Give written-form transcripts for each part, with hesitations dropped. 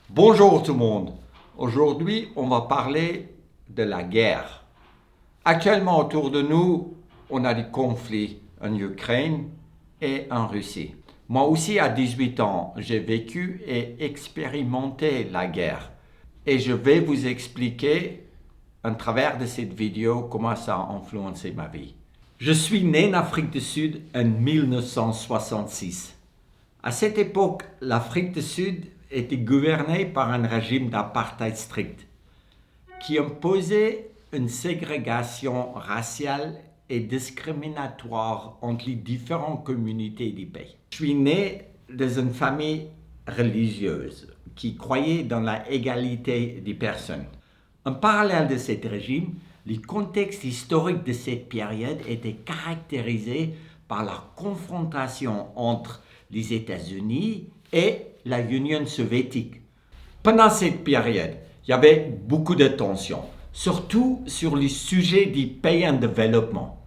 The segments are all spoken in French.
Bonjour tout le monde. Aujourd'hui, on va parler de la guerre. Actuellement, autour de nous, on a des conflits en Ukraine et en Russie. Moi aussi, à 18 ans, j'ai vécu et expérimenté la guerre. Et je vais vous expliquer, à travers de cette vidéo, comment ça a influencé ma vie. Je suis né en Afrique du Sud en 1966. À cette époque, l'Afrique du Sud était gouvernée par un régime d'apartheid strict qui imposait une ségrégation raciale et discriminatoire entre les différentes communautés du pays. Je suis né dans une famille religieuse qui croyait dans l'égalité des personnes. En parallèle de ce régime, le contexte historique de cette période était caractérisé par la confrontation entre les États-Unis et la Union soviétique. Pendant cette période, il y avait beaucoup de tensions, surtout sur les sujets des pays en développement.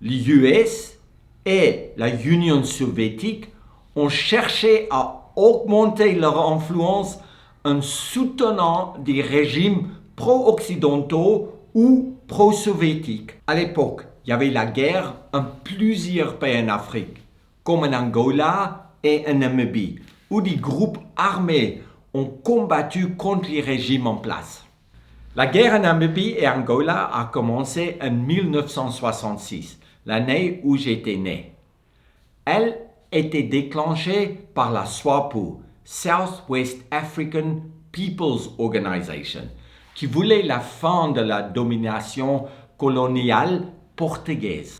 Les US et la Union soviétique ont cherché à augmenter leur influence en soutenant des régimes pro-occidentaux ou pro-soviétiques. À l'époque, il y avait la guerre en plusieurs pays en Afrique, comme en Angola et en Namibie, où des groupes armés ont combattu contre les régimes en place. La guerre en Namibie et Angola a commencé en 1966, l'année où j'étais né. Elle était déclenchée par la SWAPO, South-West African People's Organization, qui voulait la fin de la domination coloniale portugaise.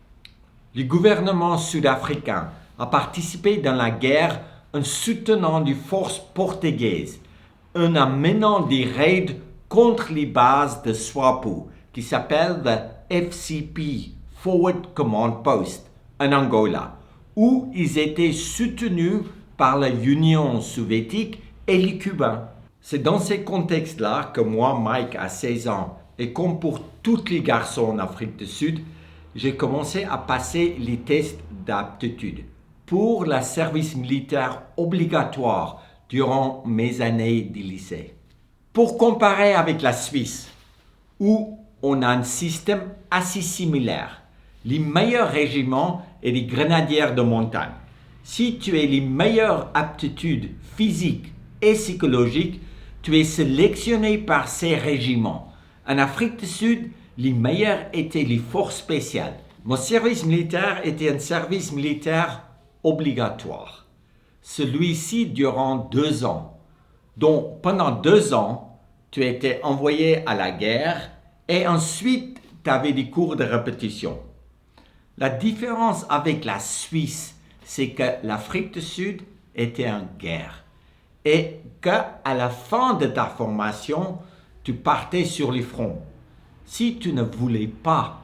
Le gouvernement sud-africain a participé dans la guerre en soutenant les forces portugaises, en menant des raids contre les bases de SWAPO, qui s'appelle le FCP, Forward Command Post, en Angola, où ils étaient soutenus par la Union soviétique et les Cubains. C'est dans ces contextes-là que moi, Mike, à 16 ans, et comme pour tous les garçons en Afrique du Sud, j'ai commencé à passer les tests d'aptitude pour le service militaire obligatoire durant mes années de lycée. Pour comparer avec la Suisse, où on a un système assez similaire, les meilleurs régiments et les grenadiers de montagne. Si tu as les meilleures aptitudes physiques et psychologiques, tu es sélectionné par ces régiments. En Afrique du Sud, les meilleurs étaient les forces spéciales. Mon service militaire était un service militaire obligatoire. Celui-ci durant 2 ans. Donc, pendant 2 ans, tu étais envoyé à la guerre et ensuite, tu avais des cours de répétition. La différence avec la Suisse, c'est que l'Afrique du Sud était en guerre et qu'à la fin de ta formation, tu partais sur les fronts. Si tu ne voulais pas,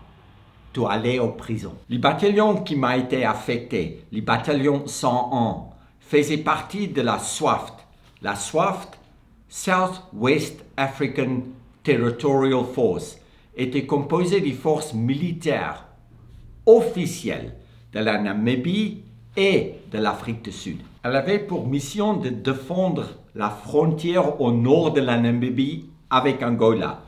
tu allais en prison. Les bataillons qui m'ont été affectés, les bataillons 101, faisaient partie de la SWAFT. La SWAFT, South-West African Territorial Force, était composée des forces militaires officielles de la Namibie et de l'Afrique du Sud. Elle avait pour mission de défendre la frontière au nord de la Namibie avec Angola,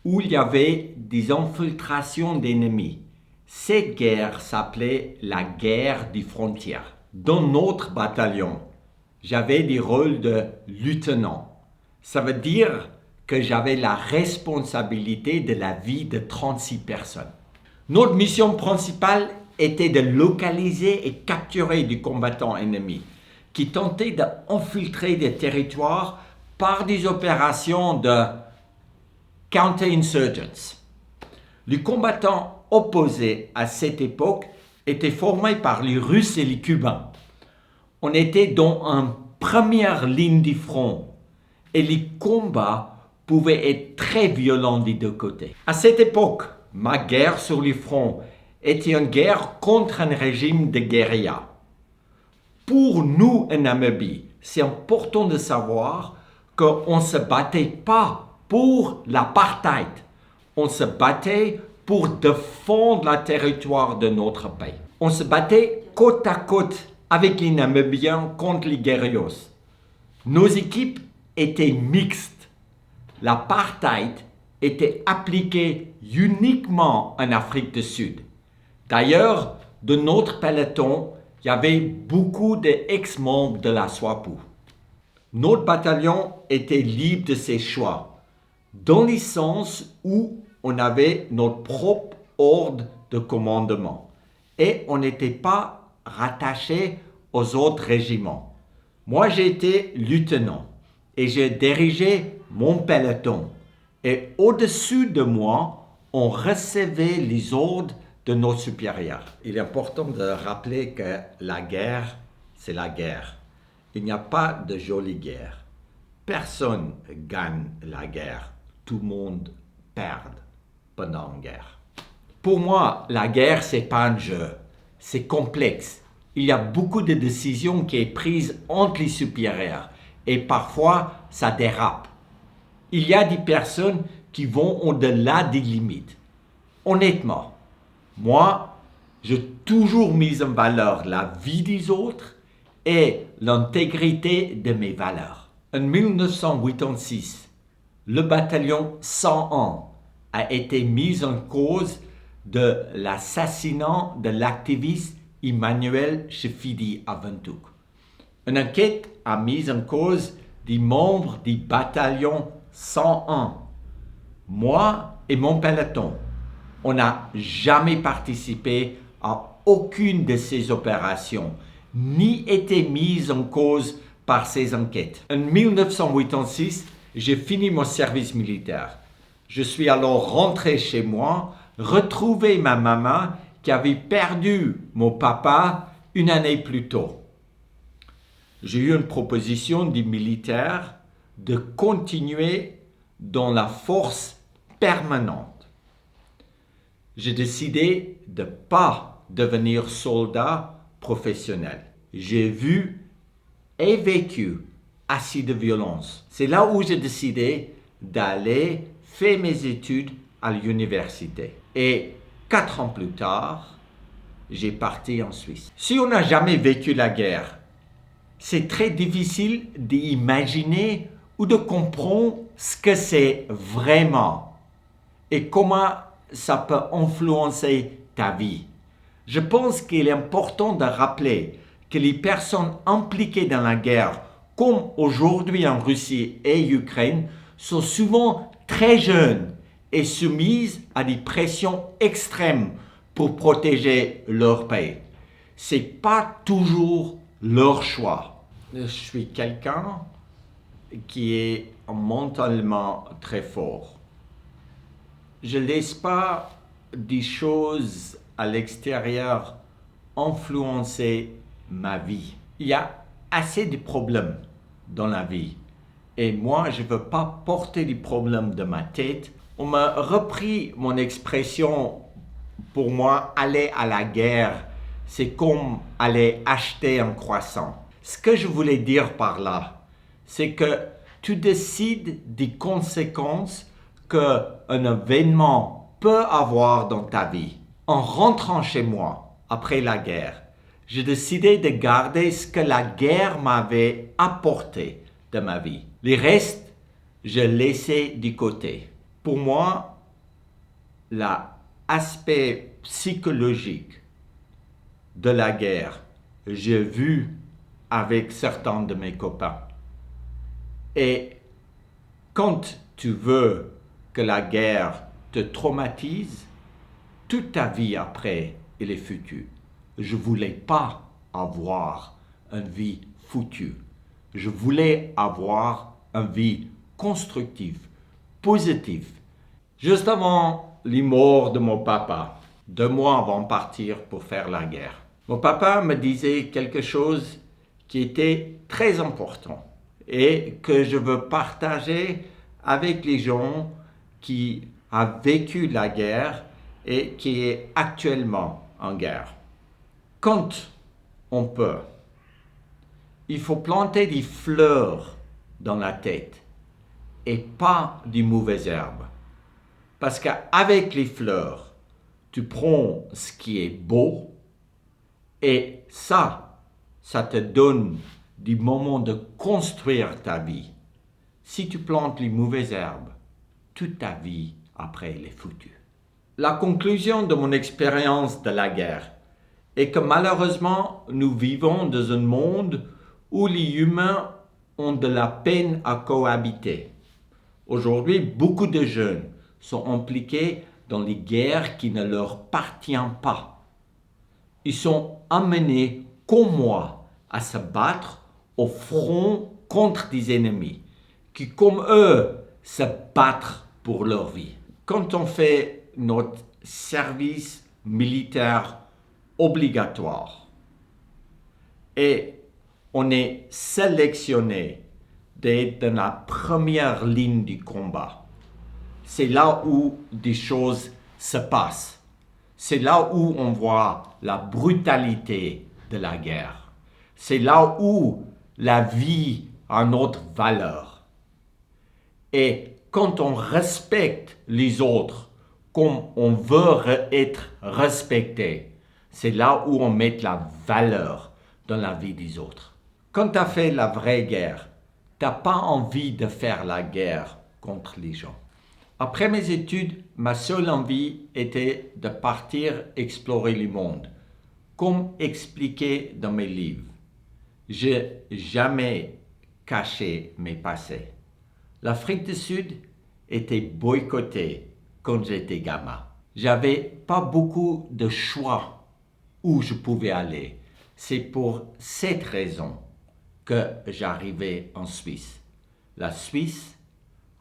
où il y avait des infiltrations d'ennemis. Cette guerre s'appelait la guerre des frontières. Dans notre bataillon, j'avais des rôles de lieutenant. Ça veut dire que j'avais la responsabilité de la vie de 36 personnes. Notre mission principale était de localiser et capturer des combattants ennemis qui tentaient d'infiltrer des territoires par des opérations de counter-insurgents. Les combattants opposés à cette époque étaient formés par les Russes et les Cubains. On était dans une première ligne du front et les combats pouvaient être très violents des deux côtés. À cette époque, ma guerre sur les fronts était une guerre contre un régime de guérilla. Pour nous en Namibie, c'est important de savoir qu'on ne se battait pas pour l'apartheid. On se battait pour défendre le territoire de notre pays. On se battait côte à côte avec les Namibiens contre les guerrillas. Nos équipes était mixte. L'apartheid était appliqué uniquement en Afrique du Sud. D'ailleurs, de notre peloton, il y avait beaucoup d'ex-membres de la SWAPO. Notre bataillon était libre de ses choix, dans le sens où on avait notre propre ordre de commandement et on n'était pas rattaché aux autres régiments. Moi, j'étais lieutenant et j'ai dirigé mon peloton. Et au-dessus de moi, on recevait les ordres de nos supérieurs. Il est important de rappeler que la guerre, c'est la guerre. Il n'y a pas de jolie guerre. Personne gagne la guerre. Tout le monde perd pendant une guerre. Pour moi, la guerre, c'est pas un jeu. C'est complexe. Il y a beaucoup de décisions qui sont prises entre les supérieurs et parfois ça dérape. Il y a des personnes qui vont au-delà des limites. Honnêtement, moi, j'ai toujours mis en valeur la vie des autres et l'intégrité de mes valeurs. En 1986, le bataillon 101 a été mis en cause de l'assassinat de l'activiste Emmanuel Chefidi à Windhoek. Une enquête a mis en cause des membres du bataillon 101. Moi et mon peloton, on n'a jamais participé à aucune de ces opérations, ni été mis en cause par ces enquêtes. En 1986, j'ai fini mon service militaire. Je suis alors rentré chez moi, retrouvé ma maman qui avait perdu mon papa une année plus tôt. J'ai eu une proposition du militaire de continuer dans la force permanente. J'ai décidé de ne pas devenir soldat professionnel. J'ai vu et vécu assez de violence. C'est là où j'ai décidé d'aller faire mes études à l'université. Et 4 ans plus tard, j'ai parti en Suisse. Si on n'a jamais vécu la guerre, c'est très difficile d'imaginer ou de comprendre ce que c'est vraiment et comment ça peut influencer ta vie. Je pense qu'il est important de rappeler que les personnes impliquées dans la guerre, comme aujourd'hui en Russie et Ukraine, sont souvent très jeunes et soumises à des pressions extrêmes pour protéger leur pays. Ce n'est pas toujours leur choix. Je suis quelqu'un qui est mentalement très fort. Je ne laisse pas des choses à l'extérieur influencer ma vie. Il y a assez de problèmes dans la vie. Et moi, je ne veux pas porter des problèmes de ma tête. On m'a repris mon expression, pour moi, aller à la guerre, c'est comme aller acheter un croissant. Ce que je voulais dire par là, c'est que tu décides des conséquences qu'un événement peut avoir dans ta vie. En rentrant chez moi, après la guerre, j'ai décidé de garder ce que la guerre m'avait apporté de ma vie. Les restes, je laissais de côté. Pour moi, l'aspect psychologique de la guerre, j'ai vu avec certains de mes copains. Et quand tu veux que la guerre te traumatise, toute ta vie après, elle est foutue. Je ne voulais pas avoir une vie foutue. Je voulais avoir une vie constructive, positive. Juste avant les morts de mon papa, 2 mois avant de partir pour faire la guerre, mon papa me disait quelque chose qui était très important et que je veux partager avec les gens qui ont vécu la guerre et qui est actuellement en guerre. Quand on peut, il faut planter des fleurs dans la tête et pas des mauvaises herbes. Parce qu'avec les fleurs, tu prends ce qui est beau et ça te donne des moments de construire ta vie. Si tu plantes les mauvaises herbes, toute ta vie après elle est foutue. La conclusion de mon expérience de la guerre est que malheureusement, nous vivons dans un monde où les humains ont de la peine à cohabiter. Aujourd'hui, beaucoup de jeunes sont impliqués dans les guerres qui ne leur appartiennent pas. Ils sont amenés, comme moi, à se battre au front contre des ennemis qui, comme eux, se battent pour leur vie. Quand on fait notre service militaire obligatoire et on est sélectionné d'être dans la première ligne du combat, c'est là où des choses se passent. C'est là où on voit la brutalité de la guerre. C'est là où la vie a une autre valeur. Et quand on respecte les autres comme on veut être respecté, c'est là où on met la valeur dans la vie des autres. Quand tu as fait la vraie guerre, tu n'as pas envie de faire la guerre contre les gens. Après mes études, ma seule envie était de partir explorer le monde, comme expliqué dans mes livres. J'ai jamais caché mes passés. L'Afrique du Sud était boycottée quand j'étais gamin. J'avais pas beaucoup de choix où je pouvais aller. C'est pour cette raison que j'arrivais en Suisse. La Suisse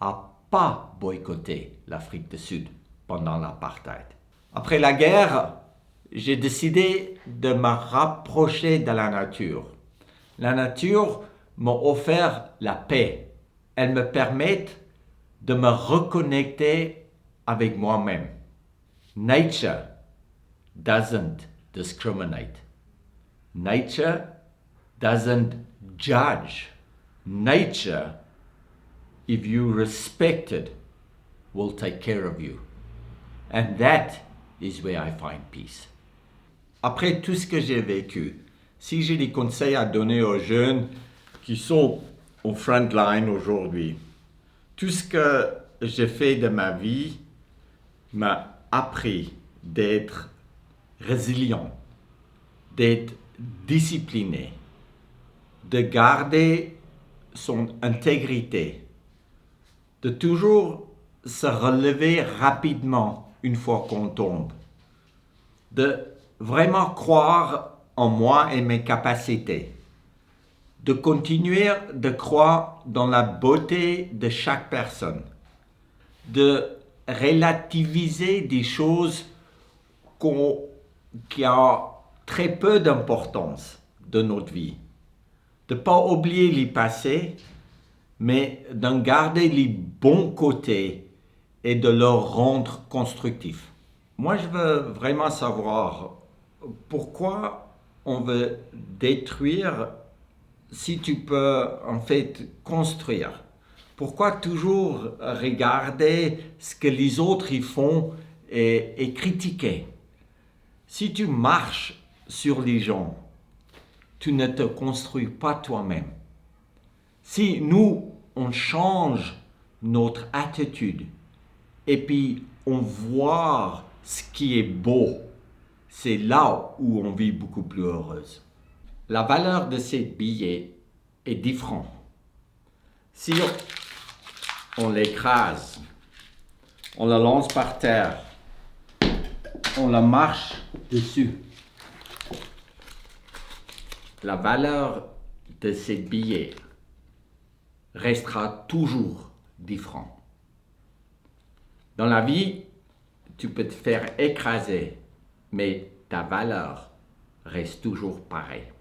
a pas boycotté l'Afrique du Sud pendant l'apartheid. Après la guerre, j'ai décidé de me rapprocher de la nature. La nature m'a offert la paix. Elle me permet de me reconnecter avec moi-même. Nature doesn't discriminate. Nature doesn't judge. Nature, if you respect it, will take care of you. And that is where I find peace. Après tout ce que j'ai vécu, si j'ai des conseils à donner aux jeunes qui sont au front line aujourd'hui, tout ce que j'ai fait de ma vie m'a appris d'être résilient, d'être discipliné, de garder son intégrité, de toujours se relever rapidement une fois qu'on tombe, de vraiment croire en moi et mes capacités, de continuer de croire dans la beauté de chaque personne, de relativiser des choses qui ont très peu d'importance dans notre vie, de ne pas oublier les passés, mais d'en garder les bons côtés et de leur rendre constructifs. Moi, je veux vraiment savoir pourquoi on veut détruire si tu peux en fait construire. Pourquoi toujours regarder ce que les autres y font et critiquer? Si tu marches sur les gens, tu ne te construis pas toi-même. Si nous, on change notre attitude et puis on voit ce qui est beau, c'est là où on vit beaucoup plus heureuse. La valeur de ces billets est différente. Si on l'écrase, on le lance par terre, on le marche dessus, la valeur de ces billets restera toujours différente. Dans la vie, tu peux te faire écraser, mais ta valeur reste toujours pareille.